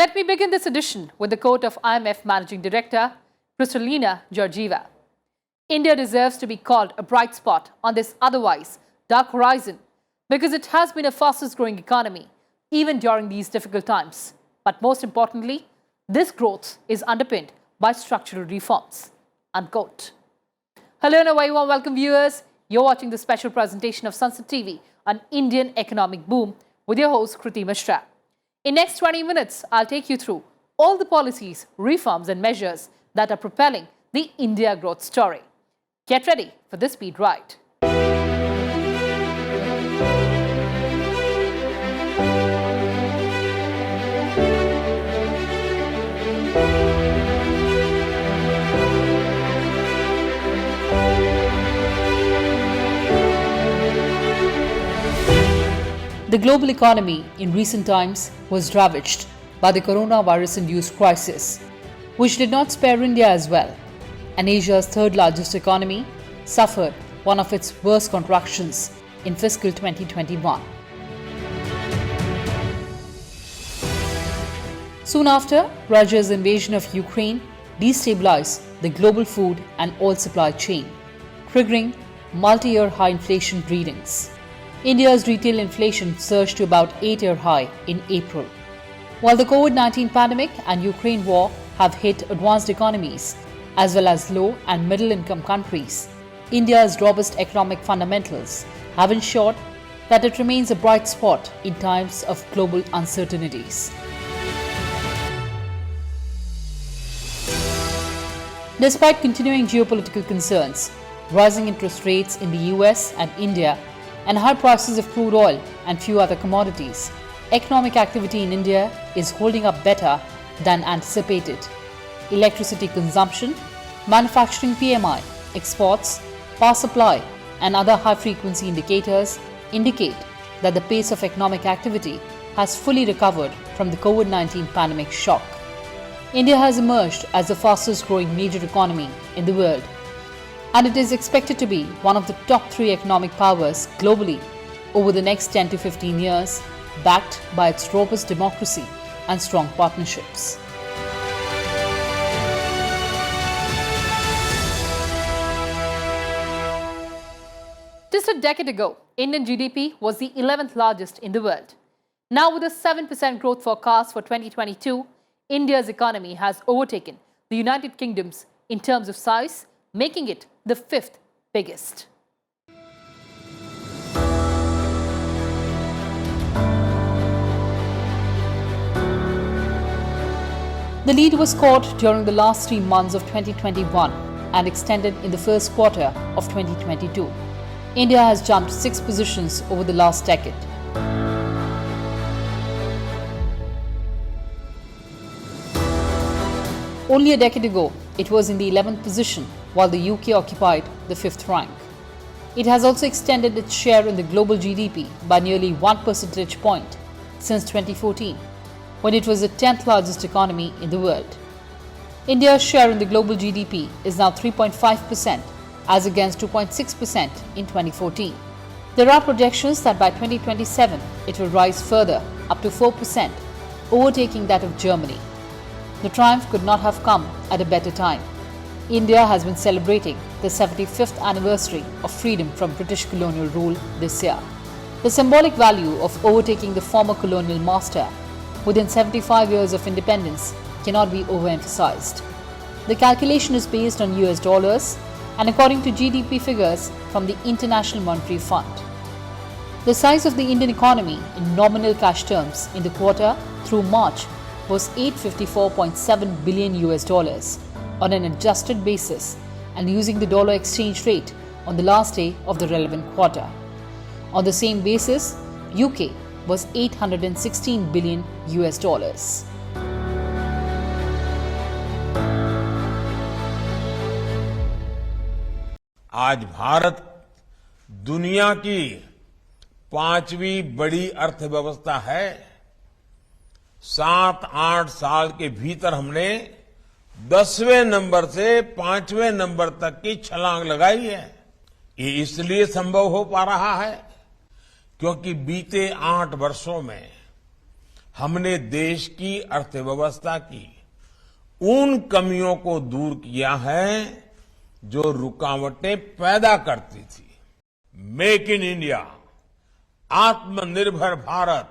Let me begin this edition with the quote of IMF Managing Director Kristalina Georgieva. India deserves to be called a bright spot on this otherwise dark horizon because it has been a fastest growing economy even during these difficult times. But most importantly, this growth is underpinned by structural reforms. Unquote. Hello and a very warm welcome, viewers. You're watching the special presentation of Sansad TV on Indian economic boom with your host Kriti Mishra. In next 20 minutes, I'll take you through all the policies, reforms and measures that are propelling the India growth story. Get ready for this speed ride. The global economy in recent times was ravaged by the coronavirus-induced crisis, which did not spare India as well, and Asia's third largest economy suffered one of its worst contractions in fiscal 2021. Soon after, Russia's invasion of Ukraine destabilized the global food and oil supply chain, triggering multi-year high inflation readings. India's retail inflation surged to about 8-year high in April. While the COVID-19 pandemic and Ukraine war have hit advanced economies as well as low and middle income countries, India's robust economic fundamentals have ensured that it remains a bright spot in times of global uncertainties. Despite continuing geopolitical concerns, rising interest rates in the US and India, and high prices of crude oil and few other commodities, economic activity in India is holding up better than anticipated. Electricity consumption, manufacturing PMI, exports, power supply, and other high-frequency indicators indicate that the pace of economic activity has fully recovered from the COVID-19 pandemic shock. India has emerged as the fastest-growing major economy in the world, and it is expected to be one of the top 3 economic powers globally over the next 10 to 15 years, backed by its robust democracy and strong partnerships. Just a decade ago, Indian GDP was the 11th largest in the world. Now, with a 7% growth forecast for 2022, India's economy has overtaken the United Kingdom's in terms of size, making it the 5th biggest. The lead was caught during the last 3 months of 2021 and extended in the first quarter of 2022. India has jumped 6 positions over the last decade. Only a decade ago, it was in the 11th position, while the UK occupied the 5th rank. It has also extended its share in the global GDP by nearly 1 percentage point since 2014, when it was the 10th largest economy in the world. India's share in the global GDP is now 3.5% as against 2.6% in 2014. There are projections that by 2027 it will rise further up to 4%, overtaking that of Germany. The triumph could not have come at a better time. India has been celebrating the 75th anniversary of freedom from British colonial rule this year. The symbolic value of overtaking the former colonial master within 75 years of independence cannot be overemphasized. The calculation is based on US dollars and according to GDP figures from the International Monetary Fund. The size of the Indian economy in nominal cash terms in the quarter through March was $854.7 billion US dollars on an adjusted basis and using the dollar exchange rate on the last day of the relevant quarter. On the same basis, UK was $816 billion US dollars. आज भारत दुनिया की 5वीं बड़ी अर्थव्यवस्था है। 7-8 साल के भीतर हमने 10वें नंबर से 5वें नंबर तक की छलांग लगाई है। ये इसलिए संभव हो पा रहा है क्योंकि बीते 8 वर्षों में हमने देश की अर्थव्यवस्था की उन कमियों को दूर किया है जो रुकावटें पैदा करती थी। मेक इन इंडिया, आत्मनिर्भर भारत,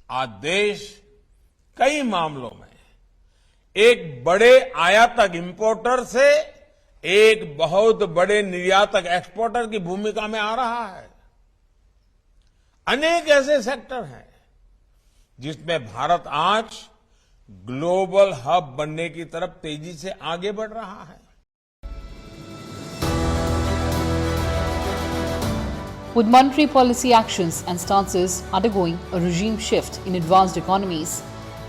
आज देश कई मामलों में एक बड़े आयातक इंपोर्टर से एक बहुत बड़े निर्यातक एक्सपोर्टर की भूमिका में आ रहा है। अनेक ऐसे सेक्टर हैं जिसमें भारत आज ग्लोबल हब बनने की तरफ तेजी से आगे बढ़ रहा है। With monetary policy actions and stances undergoing a regime shift in advanced economies,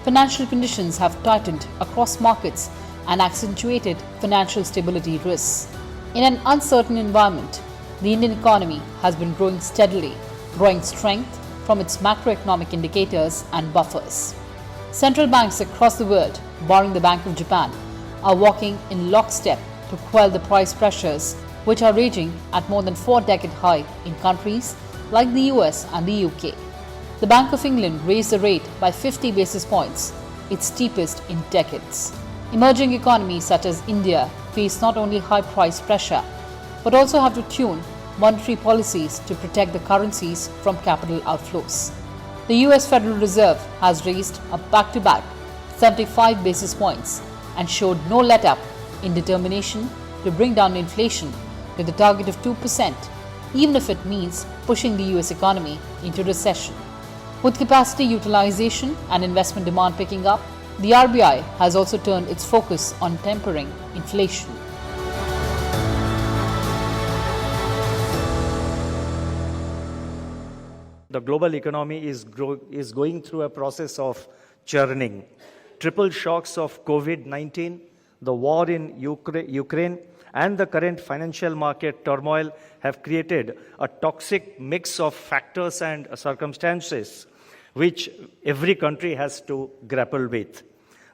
financial conditions have tightened across markets and accentuated financial stability risks. In an uncertain environment, the Indian economy has been growing steadily, drawing strength from its macroeconomic indicators and buffers. Central banks across the world, barring the Bank of Japan, are walking in lockstep to quell the price pressures which are raging at more than 4-decade high in countries like the US and the UK. The Bank of England raised the rate by 50 basis points, its steepest in decades. Emerging economies such as India face not only high price pressure, but also have to tune monetary policies to protect the currencies from capital outflows. The US Federal Reserve has raised a back-to-back 75 basis points and showed no let-up in determination to bring down inflation to the target of 2%, even if it means pushing the US economy into recession. With capacity utilization and investment demand picking up, the RBI has also turned its focus on tempering inflation. The global economy is going through a process of churning. Triple shocks of COVID-19, the war in Ukraine, and the current financial market turmoil have created a toxic mix of factors and circumstances which every country has to grapple with.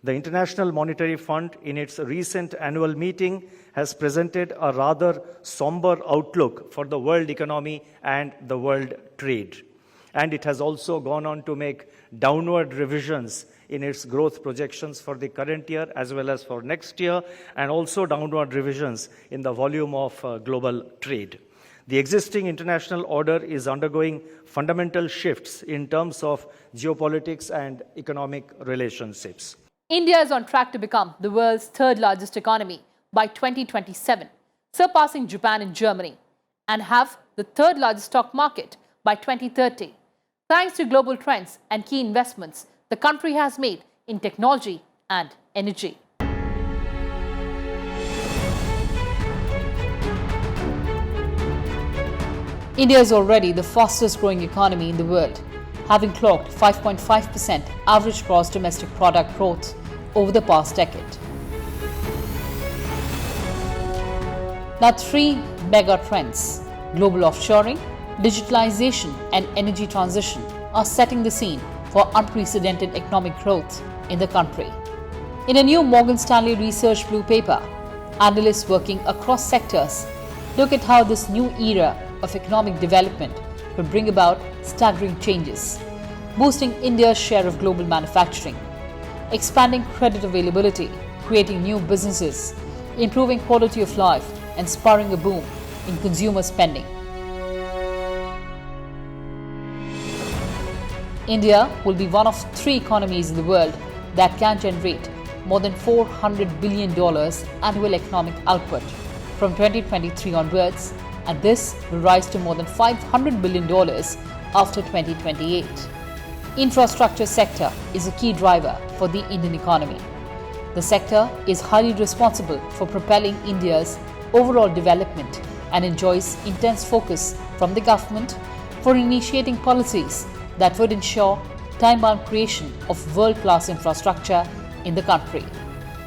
The International Monetary Fund, in its recent annual meeting, has presented a rather somber outlook for the world economy and the world trade. And it has also gone on to make downward revisions in its growth projections for the current year as well as for next year, and also downward revisions in the volume of global trade. The existing international order is undergoing fundamental shifts in terms of geopolitics and economic relationships. India is on track to become the world's third largest economy by 2027, surpassing Japan and Germany, and have the third largest stock market by 2030. Thanks to global trends and key investments the country has made in technology and energy. India is already the fastest growing economy in the world, having clocked 5.5% average gross domestic product growth over the past decade. Now, three mega trends: global offshoring, digitalization, and energy transition are setting the scene for unprecedented economic growth in the country. In a new Morgan Stanley Research Blue paper, analysts working across sectors look at how this new era of economic development could bring about staggering changes, boosting India's share of global manufacturing, expanding credit availability, creating new businesses, improving quality of life, and spurring a boom in consumer spending. India will be one of 3 economies in the world that can generate more than $400 billion annual economic output from 2023 onwards, and this will rise to more than $500 billion after 2028. Infrastructure sector is a key driver for the Indian economy. The sector is highly responsible for propelling India's overall development and enjoys intense focus from the government for initiating policies that would ensure time-bound creation of world-class infrastructure in the country.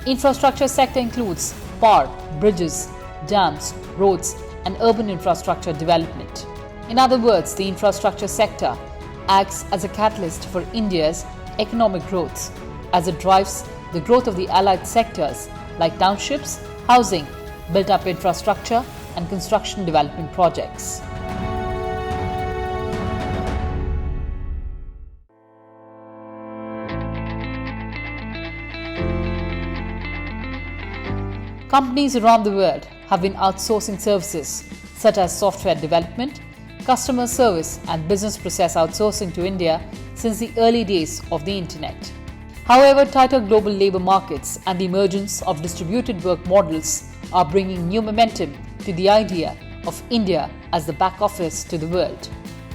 Infrastructure sector includes power, bridges, dams, roads, and urban infrastructure development. In other words, the infrastructure sector acts as a catalyst for India's economic growth as it drives the growth of the allied sectors like townships, housing, built-up infrastructure, and construction development projects. Companies around the world have been outsourcing services such as software development, customer service and business process outsourcing to India since the early days of the internet. However, tighter global labor markets and the emergence of distributed work models are bringing new momentum to the idea of India as the back office to the world.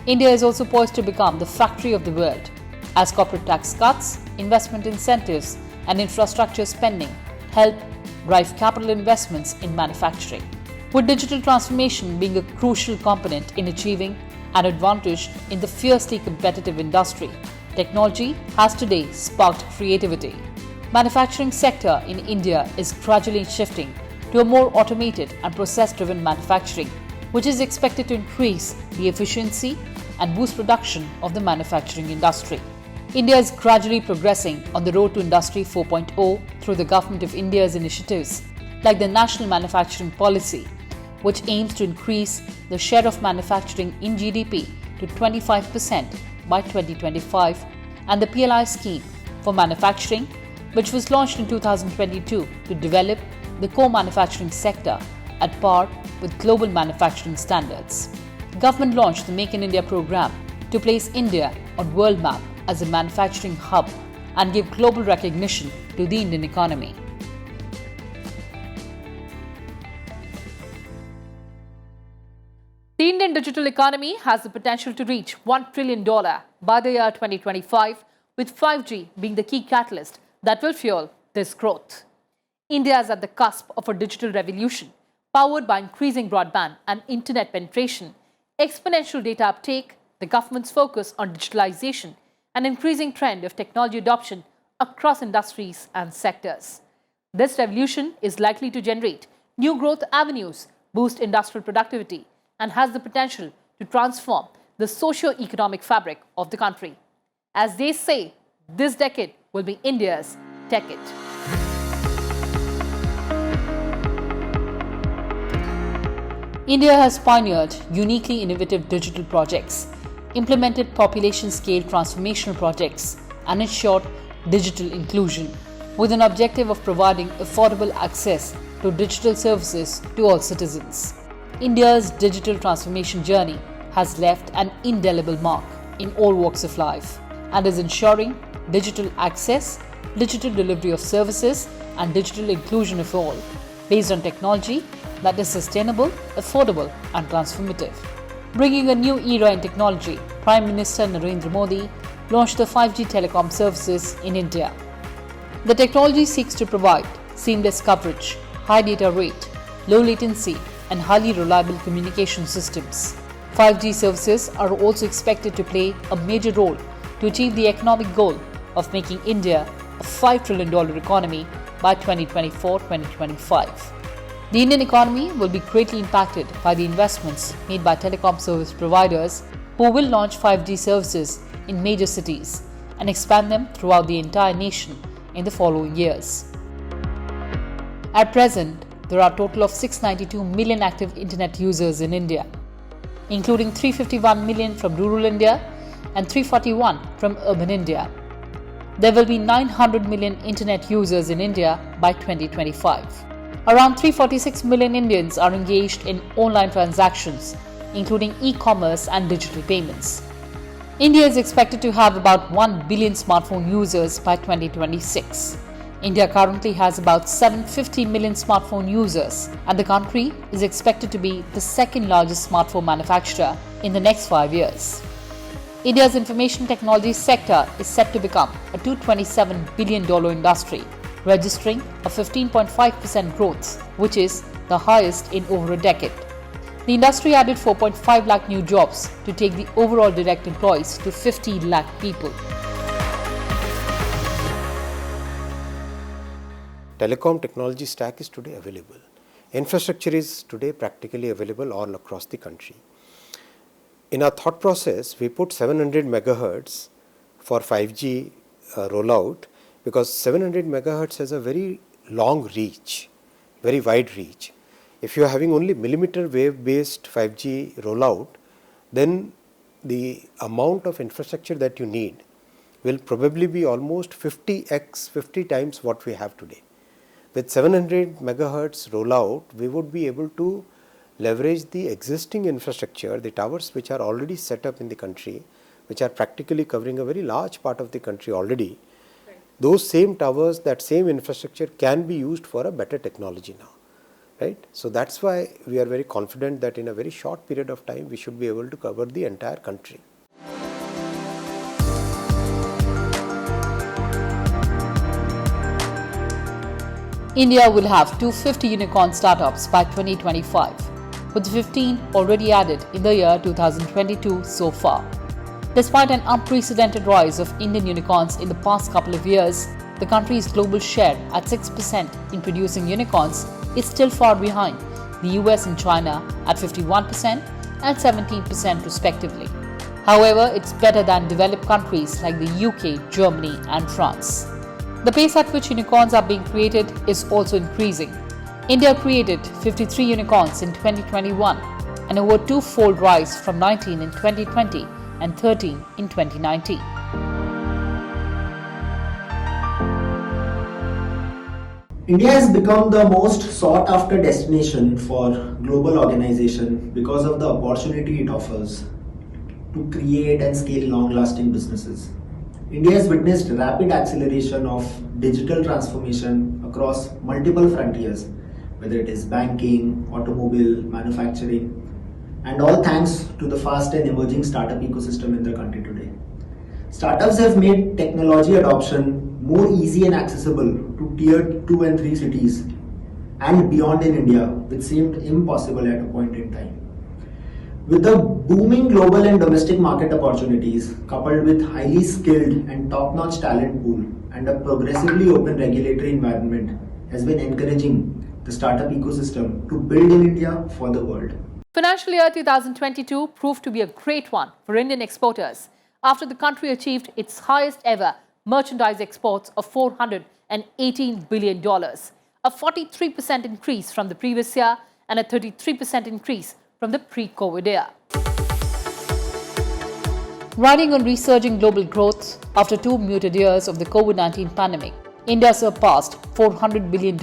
India is also poised to become the factory of the world as corporate tax cuts, investment incentives and infrastructure spending help drive capital investments in manufacturing. With digital transformation being a crucial component in achieving an advantage in the fiercely competitive industry, technology has today sparked creativity. Manufacturing sector in India is gradually shifting to a more automated and process-driven manufacturing, which is expected to increase the efficiency and boost production of the manufacturing industry. India is gradually progressing on the road to Industry 4.0 through the Government of India's initiatives like the National Manufacturing Policy, which aims to increase the share of manufacturing in GDP to 25% by 2025, and the PLI scheme for manufacturing, which was launched in 2022 to develop the co-manufacturing sector at par with global manufacturing standards. The government launched the Make in India program to place India on world map as a manufacturing hub and give global recognition to the Indian economy. The Indian digital economy has the potential to reach $1 trillion by the year 2025, with 5G being the key catalyst that will fuel this growth. India is at the cusp of a digital revolution powered by increasing broadband and internet penetration, exponential data uptake, the government's focus on digitalization, and increasing trend of technology adoption across industries and sectors. This revolution is likely to generate new growth avenues, boost industrial productivity, and has the potential to transform the socio-economic fabric of the country. As they say, this decade will be India's decade. India has pioneered uniquely innovative digital projects, implemented population-scale transformational projects, and ensured digital inclusion, with an objective of providing affordable access to digital services to all citizens. India's digital transformation journey has left an indelible mark in all walks of life and is ensuring digital access, digital delivery of services, and digital inclusion of all, based on technology that is sustainable, affordable, and transformative. Bringing a new era in technology, Prime Minister Narendra Modi launched the 5G telecom services in India. The technology seeks to provide seamless coverage, high data rate, low latency, and highly reliable communication systems. 5G services are also expected to play a major role to achieve the economic goal of making India a $5 trillion economy by 2024-2025. The Indian economy will be greatly impacted by the investments made by telecom service providers who will launch 5G services in major cities and expand them throughout the entire nation in the following years. At present, there are a total of 692 million active internet users in India, including 351 million from rural India and 341 from urban India. There will be 900 million internet users in India by 2025. Around 346 million Indians are engaged in online transactions, including e-commerce and digital payments. India is expected to have about 1 billion smartphone users by 2026. India currently has about 750 million smartphone users, and the country is expected to be the second largest smartphone manufacturer in the next 5 years. India's information technology sector is set to become a $227 billion industry, registering a 15.5% growth, which is the highest in over a decade. The industry added 4.5 lakh new jobs to take the overall direct employees to 50 lakh people. Telecom technology stack is today available. Infrastructure is today practically available all across the country. In our thought process, we put 700 megahertz for 5G rollout, because 700 megahertz has a very long reach, very wide reach. If you are having only millimeter wave based 5G rollout, then the amount of infrastructure that you need will probably be almost 50 times what we have today. With 700 megahertz rollout, we would be able to leverage the existing infrastructure, the towers which are already set up in the country, which are practically covering a very large part of the country already. Right. Those same towers, that same infrastructure can be used for a better technology now. Right? So that's why we are very confident that in a very short period of time, we should be able to cover the entire country. India will have 250 unicorn startups by 2025, with 15 already added in the year 2022 so far. Despite an unprecedented rise of Indian unicorns in the past couple of years, the country's global share at 6% in producing unicorns is still far behind the US and China at 51% and 17% respectively. However, it's better than developed countries like the UK, Germany and France. The pace at which unicorns are being created is also increasing. India created 53 unicorns in 2021, an over two-fold rise from 19 in 2020 and 13 in 2019. India has become the most sought after destination for global organization because of the opportunity it offers to create and scale long-lasting businesses. India has witnessed rapid acceleration of digital transformation across multiple frontiers, whether it is banking, automobile, manufacturing, and all thanks to the fast and emerging startup ecosystem in the country today. Startups have made technology adoption more easy and accessible to tier 2 and 3 cities and beyond in India, which seemed impossible at a point in time. With the booming global and domestic market opportunities, coupled with highly skilled and top-notch talent pool and a progressively open regulatory environment, has been encouraging the startup ecosystem to build in India for the world. Financial year 2022 proved to be a great one for Indian exporters after the country achieved its highest ever merchandise exports of $418 billion, a 43% increase from the previous year and a 33% increase from the pre-COVID era. Riding on resurging global growth after 2 muted years of the COVID-19 pandemic, India surpassed $400 billion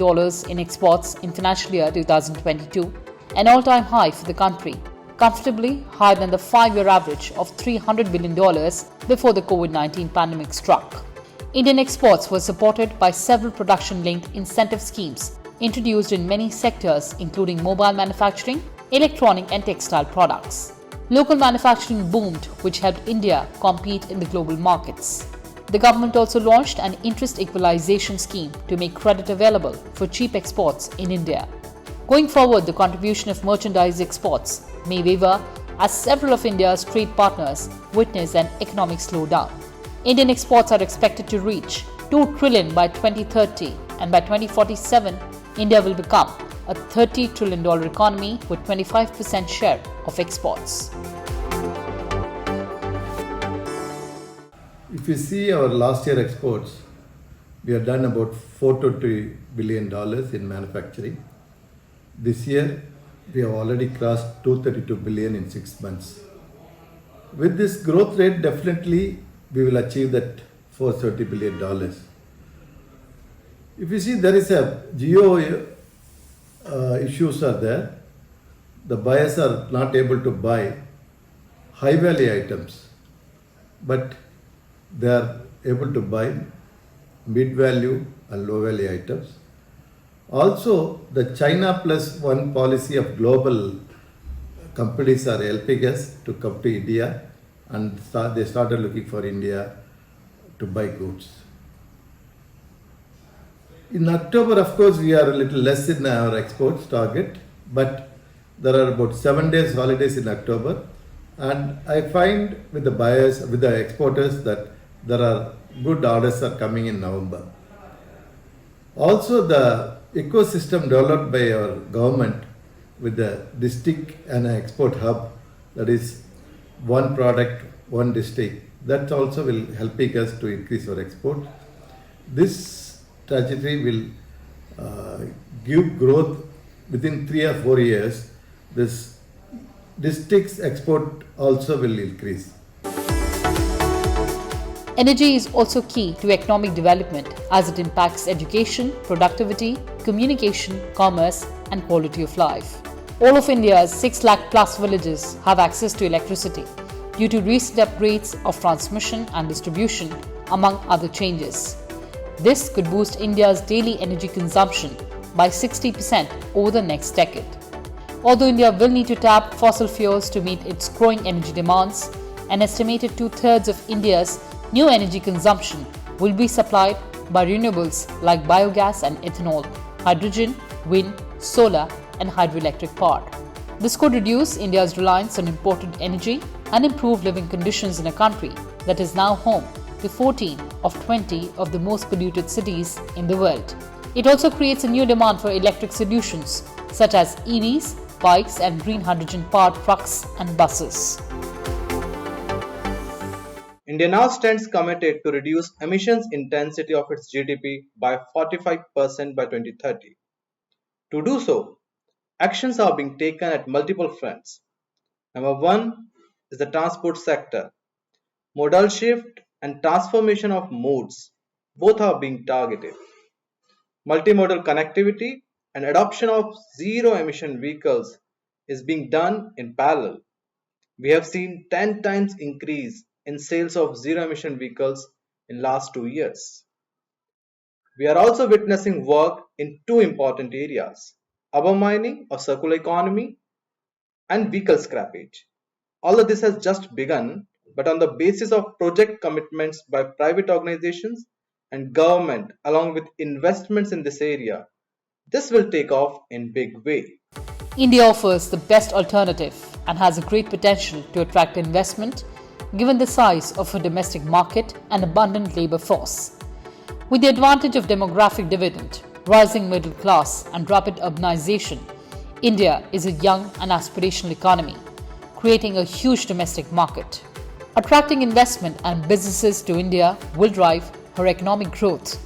in exports in financial year 2022, an all-time high for the country, comfortably higher than the 5-year average of $300 billion before the COVID-19 pandemic struck. Indian exports were supported by several production-linked incentive schemes introduced in many sectors including mobile manufacturing, electronic and textile products. Local manufacturing boomed, which helped India compete in the global markets. The government also launched an interest equalization scheme to make credit available for cheap exports in India. Going forward, the contribution of merchandise exports may waver as several of India's trade partners witness an economic slowdown. Indian exports are expected to reach $2 trillion by 2030, and by 2047, India will become a $30 trillion economy with 25% share of exports. If you see our last year exports, we have done about $423 billion in manufacturing. This year, we have already crossed $232 billion in 6 months. With this growth rate, definitely we will achieve that $430 billion. If you see, there is a issues are there. The buyers are not able to buy high value items, but they are able to buy mid value and low value items. Also, the China plus one policy of global companies are helping us to come to India, and they started looking for India to buy goods. In October, of course, we are a little less in our exports target, but there are about 7 days holidays in October, and I find with the buyers, with the exporters, that there are good orders are coming in November. Also, the ecosystem developed by our government with the district and export hub, that is one product, one district, that also will helping us to increase our export. This trajectory will give growth within 3 or 4 years. This district's export also will increase. Energy is also key to economic development as it impacts education, productivity, communication, commerce, and quality of life. All of India's 6 lakh plus villages have access to electricity due to recent upgrades of transmission and distribution, among other changes. This could boost India's daily energy consumption by 60% over the next decade. Although India will need to tap fossil fuels to meet its growing energy demands, an estimated 2/3 of India's new energy consumption will be supplied by renewables like biogas and ethanol, hydrogen, wind, solar, and hydroelectric power. This could reduce India's reliance on imported energy and improve living conditions in a country that is now home to 14 of 20 of the most polluted cities in the world. It also creates a new demand for electric solutions such as EVs, bikes, and green hydrogen-powered trucks and buses. India now stands committed to reduce emissions intensity of its GDP by 45% by 2030. To do so, actions are being taken at multiple fronts. Number one is the transport sector. Modal shift and transformation of modes, both are being targeted. Multimodal connectivity and adoption of zero-emission vehicles is being done in parallel. We have seen 10 times increase in sales of zero-emission vehicles in last 2 years. We are also witnessing work in two important areas: urban mining or circular economy and vehicle scrappage. All of this has just begun, but on the basis of project commitments by private organizations and government along with investments in this area, this will take off in big way. India offers the best alternative and has a great potential to attract investment given the size of a domestic market and abundant labor force. With the advantage of demographic dividend, rising middle class, and rapid urbanization, India is a young and aspirational economy, creating a huge domestic market. Attracting investment and businesses to India will drive her economic growth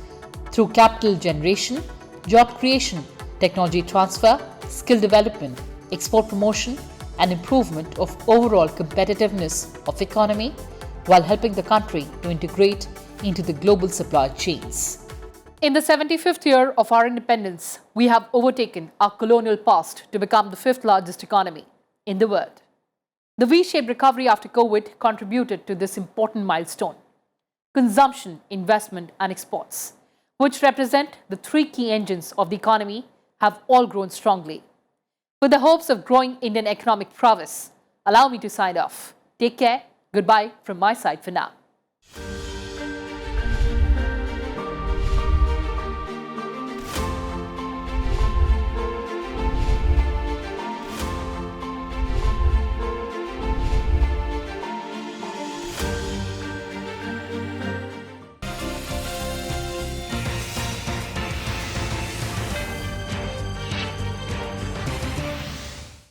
through capital generation, job creation, technology transfer, skill development, export promotion, and improvement of overall competitiveness of economy, while helping the country to integrate into the global supply chains. In the 75th year of our independence, we have overtaken our colonial past to become the 5th largest economy in the world. The V-shaped recovery after COVID contributed to this important milestone. Consumption, investment, and exports, which represent the 3 key engines of the economy, have all grown strongly. With the hopes of growing Indian economic prowess, allow me to sign off. Take care. Goodbye from my side for now.